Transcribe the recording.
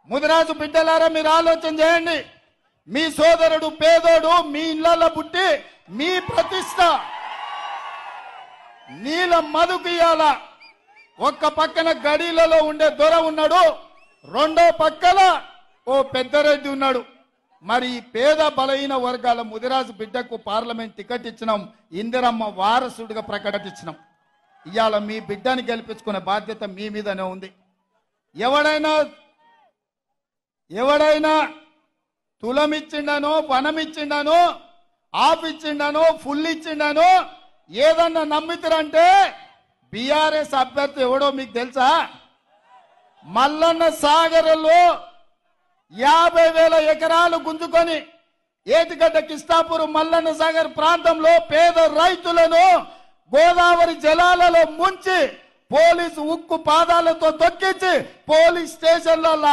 ముదిరాజు బిడ్డలారా మీరు ఆలోచన చేయండి. మీ సోదరుడు పేదోడు మీ ఇళ్లలో పుట్టి మీ ప్రతిష్ట నీల మధుకియాల ఒక్క పక్కన గడిలలో ఉండే దొర ఉన్నాడు, రెండో పక్కన ఓ పెద్దరెడ్డి ఉన్నాడు. మరి ఈ పేద బలహీన వర్గాల ముదిరాజు బిడ్డకు పార్లమెంట్ టికెట్ ఇచ్చినాం, ఇందిరమ్మ వారసుడిగా ప్రకటించినాం. ఇవాళ మీ బిడ్డని గెలిపించుకునే బాధ్యత మీ మీదనే ఉంది. ఎవడైనా తులమిచ్చిండనో వనమిచ్చిండనో ఆపిచ్చిండనో ఫుల్ ఇచ్చిండనో ఏదన్నా నమ్మితారంటే బీఆర్ఎస్ అభ్యర్థి ఎవడో మీకు తెలుసా? మల్లన్న సాగర్లో 50,000 ఎకరాలు గుంజుకొని ఏటిగడ్డ కిష్టాపూర్ మల్లన్న సాగర్ ప్రాంతంలో పేద రైతులను గోదావరి జలాలలో ముంచి పోలీసు ఉక్కు పాదాలతో తొక్కించి పోలీస్ స్టేషన్లలో